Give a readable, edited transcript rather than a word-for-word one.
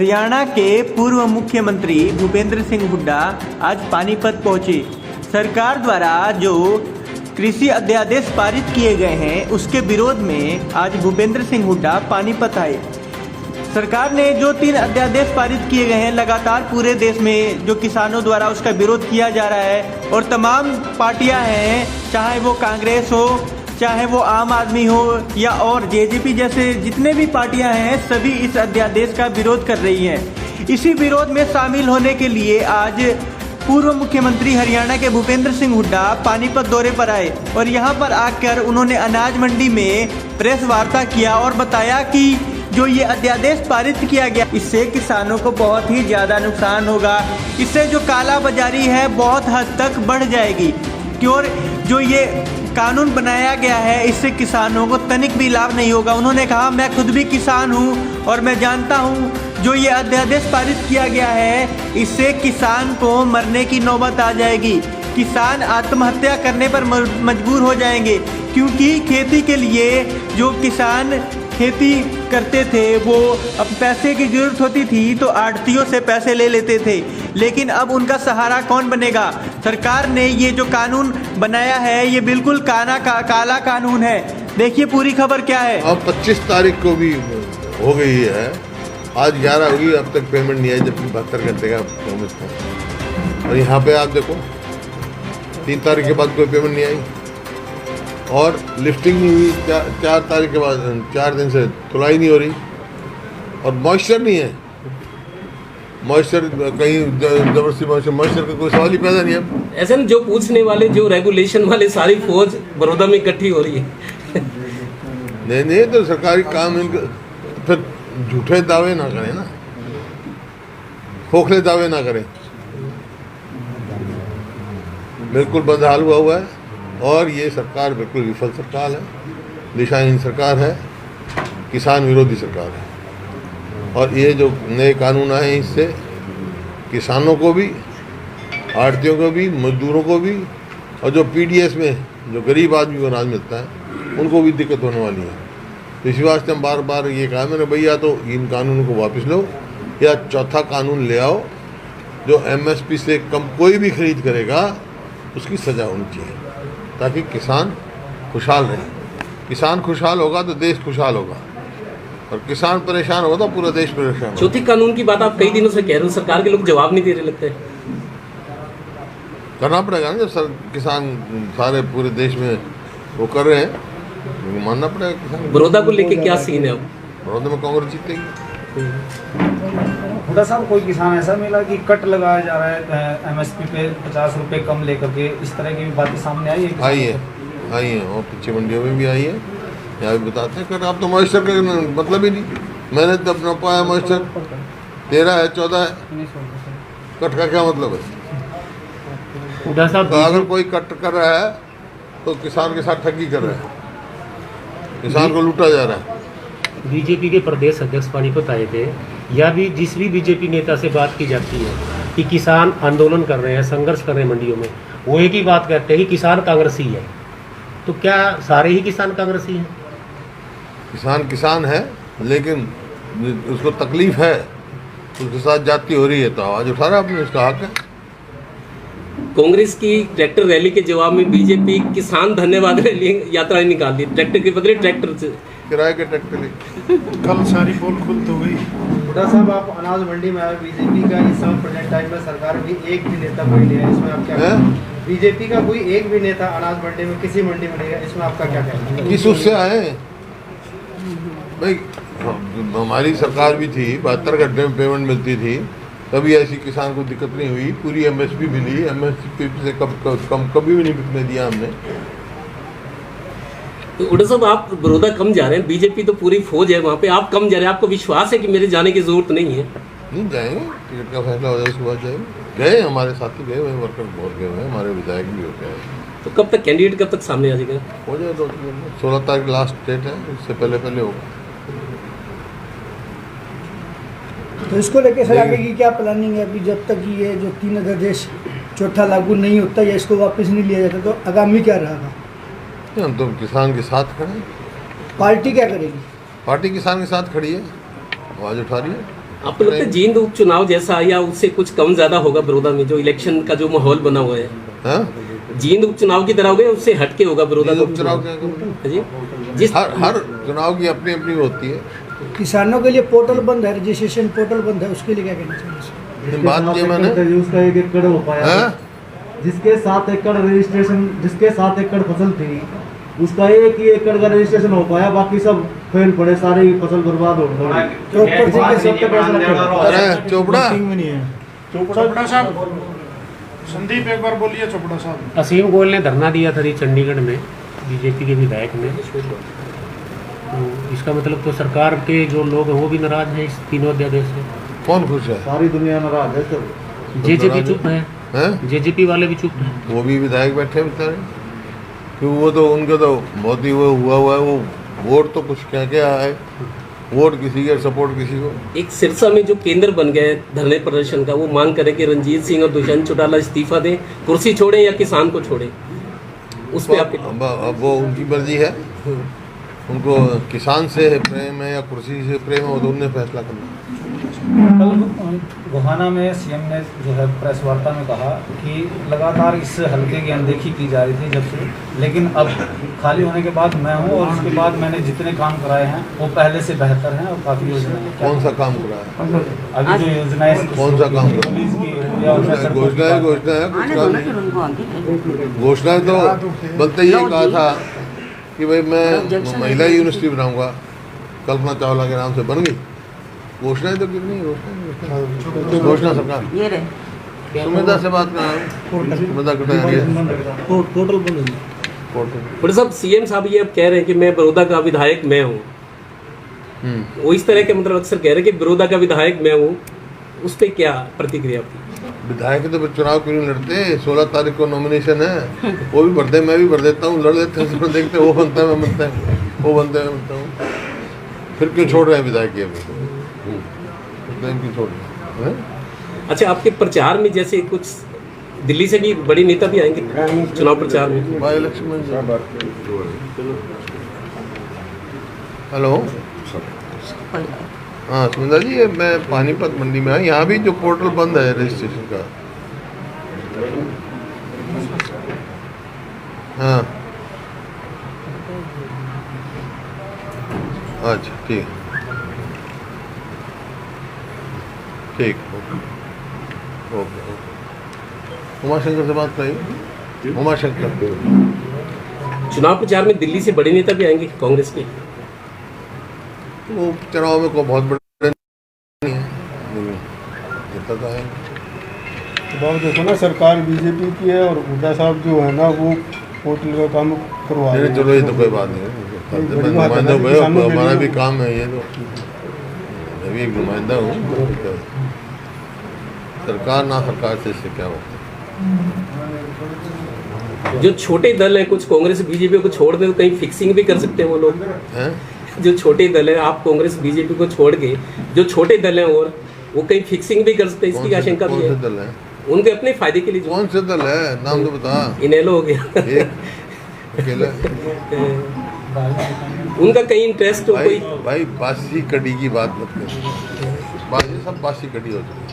हरियाणा के पूर्व मुख्यमंत्री भूपेंद्र सिंह हुड्डा आज पानीपत पहुंचे। सरकार द्वारा जो कृषि अध्यादेश पारित किए गए हैं उसके विरोध में आज भूपेंद्र सिंह हुड्डा पानीपत आए। सरकार ने जो 3 अध्यादेश पारित किए गए हैं, लगातार पूरे देश में जो किसानों द्वारा उसका विरोध किया जा रहा है और तमाम पार्टियां हैं, चाहे वो कांग्रेस हो, चाहे वो आम आदमी हो या और जेजेपी जैसे जितने भी पार्टियां हैं, सभी इस अध्यादेश का विरोध कर रही हैं। इसी विरोध में शामिल होने के लिए आज पूर्व मुख्यमंत्री हरियाणा के भूपेंद्र सिंह हुड्डा पानीपत दौरे पर आए और यहां पर आकर उन्होंने अनाज मंडी में प्रेस वार्ता किया और बताया कि जो ये अध्यादेश पारित किया गया, इससे किसानों को बहुत ही ज़्यादा नुकसान होगा। इससे जो काला बाजारी है बहुत हद तक बढ़ जाएगी, क्यों जो ये कानून बनाया गया है इससे किसानों को तनिक भी लाभ नहीं होगा। उन्होंने कहा, मैं खुद भी किसान हूँ और मैं जानता हूँ जो ये अध्यादेश पारित किया गया है इससे किसान को मरने की नौबत आ जाएगी। किसान आत्महत्या करने पर मजबूर हो जाएंगे, क्योंकि खेती के लिए जो किसान खेती करते थे वो अब पैसे की ज़रूरत होती थी तो आढ़तियों से पैसे ले लेते थे, लेकिन अब उनका सहारा कौन बनेगा। सरकार ने ये जो कानून बनाया है ये बिल्कुल काला कानून है। देखिए पूरी खबर क्या है। अब 25 तारीख को भी हो गई है, आज 11 होगी, अब तक पेमेंट नहीं आई, जबकि 72 घंटे का प्रॉमिस था। और यहाँ पे आप देखो 3 तारीख के बाद कोई पेमेंट नहीं आई और लिफ्टिंग नहीं हुई 4 तारीख के बाद, 4 दिन से तुलाई नहीं हो रही और मॉइस्चर नहीं है। मॉइस्चर कहीं जबरदस्ती मॉइस्चर का कोई सवाल ही पैदा नहीं है। ऐसे न जो पूछने वाले, जो रेगुलेशन वाले सारी फौज बड़ौदा में इकट्ठी हो रही है। नहीं तो सरकारी काम इनका, फिर झूठे दावे ना करें ना, खोखले दावे ना करें। बिल्कुल बदहाल हुआ है और ये सरकार बिल्कुल विफल सरकार है, दिशाहीन सरकार है, किसान विरोधी सरकार है। और ये जो नए कानून आए इससे किसानों को भी, आढ़तियों को भी, मजदूरों को भी और जो पीडीएस में जो गरीब आदमी को अनाज मिलता है उनको भी दिक्कत होने वाली है। तो इसी वास्ते हम बार बार ये कहा मैंने, भैया तो इन कानूनों को वापस लो या चौथा कानून ले आओ जो एमएसपी से कम कोई भी खरीद करेगा उसकी सज़ा होनी चाहिए, ताकि किसान खुशहाल रहे। किसान खुशहाल होगा तो देश खुशहाल होगा और किसान परेशान होगा तो पूरा देश परेशान होगा। चौथे कानून की बात आप कई दिनों से कह रहे हो, सरकार के लोग जवाब नहीं दे रहे लगता है। करना पड़ेगा ना, जब किसान सारे पूरे देश में वो कर रहे हैं, मानना पड़ेगा किसान। बड़ौदा को लेके क्या सीन है? बड़ौदा में कांग्रेस जीतेगी। हुड्डा साहब, कोई किसान ऐसा मिला कि कट लगाया जा रहा है एमएसपी पे 50 रुपये कम लेकर के, इस तरह की भी बातें सामने आई है? आई है और पीछे मंडियों में भी आई है, यहाँ भी बताते हैं। कट आप तो मॉइस्चर का मतलब ही नहीं, मैंने तब न पाया मॉइस्चर 13 है 14 है, कट का क्या मतलब है? हुड्डा साहब, तो अगर कोई कट कर रहा है तो किसान के साथ ठगी कर रहा है, किसान को लूटा जा रहा है। बीजेपी के प्रदेश अध्यक्ष पानीपत आए थे, या भी जिस भी बीजेपी नेता से बात की जाती है कि किसान आंदोलन कर रहे हैं, संघर्ष कर रहे हैं मंडियों में, वो एक ही बात कहते हैं कि किसान कांग्रेसी है। तो क्या सारे ही किसान कांग्रेसी हैं? किसान है, लेकिन उसको तकलीफ है, उसके साथ जाती हो रही है तो आवाज़ उठा रहा है, अपने उसका हक है। कांग्रेस की ट्रैक्टर रैली के जवाब में बीजेपी किसान धन्यवाद रैली यात्रा निकाल दी, ट्रैक्टर के बदले ट्रैक्टर से, किराए के ट्रैक्टर लेके। कल सारी पोल खुल तो गई। हुड्डा साहब, आप अनाज मंडी में आए, बीजेपी का इस समय प्रेजेंट टाइम में सरकार भी एक भी नेता कोई नहीं है, इसमें आप क्या कहेंगे? बीजेपी का कोई एक भी नेता अनाज मंडी में किसी मंडी में नहीं है, इसमें आपका क्या कहना है? किस उससे आए भाई? हमारी सरकार भी थी, 72 घंटे में पेमेंट मिलती थी, कभी ऐसी किसान को दिक्कत नहीं हुई, पूरी एमएसपी मिली, एमएसपी से कम कभी भी नहीं बिकने दिया हमने। तो हुड्डा साहब, आप बड़ौदा कम जा रहे हैं, बीजेपी तो पूरी फौज है वहाँ पे, आप कम जा रहे हैं, आपको विश्वास है कि मेरे जाने की जरूरत नहीं है? नहीं जाएंगे, टिकट का फैसला हो जाए उसके बाद जाएंगे। गए हमारे साथी गए हुए, वर्कर बहुत गए हुए हैं, हमारे विधायक भी हो गए। तो कब तक कैंडिडेट कब तक सामने आ जाएगा? हो जाए 2-3 दिन में, 16 तारीख लास्ट डेट है, उससे पहले होगा। तो इसको लेके सर आगे की क्या प्लानिंग है? अभी जब तक ये जो 3 अध्यादेश चौथा लागू नहीं होता या इसको वापस नहीं लिया जाता तो आगामी क्या रहेगा? हम तो किसान के साथ खड़े हैं। पार्टी क्या करेगी? पार्टी किसान के साथ खड़ी है, आवाज़ उठा रही है। आपको लगता है जींद उपचुनाव जैसा या उससे कुछ कम ज्यादा होगा बड़ौदा में जो इलेक्शन का जो माहौल बना हुआ है? हाँ? जींद उपचुनाव की तरह होगा या उससे हटके होगा बड़ौदा का उपचुनाव क्या करूं? जी जिस हर चुनाव की अपनी अपनी होती है। किसानों के लिए पोर्टल बंद है, रजिस्ट्रेशन पोर्टल बंद है, उसके लिए क्या कहना चाहिए? बात की मैंने उसका 1 एकड़ हो पाया, हाँ? जिसके 7 एकड़ रजिस्ट्रेशन, जिसके 7 एकड़ फसल थी उसका 1 ही एकड़ का रजिस्ट्रेशन हो पाया, बाकी सब फेल पड़े, सारी फसल बर्बाद हो गई। तो ऊपर से अरे चोपड़ा चोपड़ा साहब, संदीप एक बार बोलिए चोपड़ा साहब। असीम गोयल ने धरना दिया था चंडीगढ़ में, बीजेपी के विधायक ने। तो इसका मतलब तो सरकार के जो लोग हैं वो भी नाराज हैं इस तीनों अध्यादेश से। कौन खुश है? सारी दुनिया नाराज है सर। जेजेपी चुप है, हैं? जेजेपी वाले भी चुप हैं। वो भी विधायक बैठे हैं बेचारे, क्योंकि वो तो उनका तो बहुत ही वो हुआ है। वो वोट तो कुछ क्या क्या है, वोट किसी का, सपोर्ट किसी को। एक सिरसा में जो केंद्र बन गया है धरने प्रदर्शन का, वो मांग करे कि रंजीत सिंह और दुष्यंत चौटाला इस्तीफा दें, कुर्सी छोड़ें या किसान को छोड़ें, उस पर आप अब वो उनकी मर्जी है, उनको किसान से प्रेम है या कुर्सी से प्रेम है, वो तो उनने फैसला करना। कल गोहाना में सीएम ने जो है प्रेस वार्ता में कहा कि लगातार इस हल्के की अनदेखी की जा रही थी जब से, लेकिन अब खाली होने के बाद मैं हूं और उसके बाद मैंने जितने काम कराए हैं वो पहले से बेहतर हैं और काफ़ी योजनाएं। कौन सा काम करा है? अभी जो योजनाएं कौन सा काम करा? पुलिस की या उसमें सड़कों की घोषणा है, बात- घोषणा है, कुछ काम नहीं। घोषणा तो बनते ये कहा था कि भाई मैं महिला यूनिवर्सिटी बनाऊंगा, कल्पना चावला के नाम से बन गई। घोषणाएं तो कितनी घोषणा सरकार सुमेधा से बात करा, सुमेधा कटारिया पोर्टल बंद है। बड़े साहब सीएम साहब ये अब कह रहे हैं कि मैं बड़ौदा का विधायक मैं हूँ, वो इस तरह के मतलब अक्सर कह रहे हैं कि बड़ौदा का विधायक मैं हूँ, उस पर क्या प्रतिक्रिया आपकी? विधायक तो चुनाव क्यों नहीं लड़ते? 16 तारीख को नॉमिनेशन है, वो भी भर दे, मैं भी भर देता हूँ, लड़ लेते हैं, देखते वो बनता है मैं बनता है, वो बनता है मैं बनता हूँ। फिर क्यों छोड़ रहे हैं विधायक के? अभी क्यों छोड़ रहे हैं? अच्छा, आपके प्रचार में जैसे कुछ दिल्ली से भी बड़ी नेता भी आएंगे चुनाव प्रचार में? बाई इलेक्शन में हेलो, हाँ सुंदर जी, ये मैं पानीपत मंडी में आया, यहाँ भी जो पोर्टल बंद है रजिस्ट्रेशन का। हाँ अच्छा ठीक ठीक, ओके। उमाशंकर से बात करिए, उमाशंकर। चुनाव प्रचार में दिल्ली से बड़े नेता भी आएंगे कांग्रेस के? वो चुनाव में को बहुत बड़े नहीं है, नेता तो है। तो देखो ना, सरकार बीजेपी की है और हुड्डा साहब जो है ना वो पोर्टल का काम करवा रहे हैं। चलो ये तो कोई बात नहीं है, नुमाइंदा हूँ, हमारा भी काम है ये, तो मैं भी एक नुमाइंदा हूँ। सरकार ना सरकार से इससे क्या होता है? जो छोटे दल हैं, कुछ कांग्रेस बीजेपी को छोड़ दें तो कहीं फिक्सिंग भी कर सकते हैं वो लोग हैं? जो छोटे दल है, आप कांग्रेस बीजेपी को छोड़ के जो छोटे दल हैं और वो कहीं फिक्सिंग भी कर सकते हैं, इसकी आशंका भी है। दल है उनके अपने फायदे के लिए। कौन से दल है, नाम तो बता। इनेलो हो गया एक अकेला उनका कहीं इंटरेस्ट हो भाई, कोई? भाई बासी कड़ी की बात मत कर, सब बासी कड़ी हो चुकी है।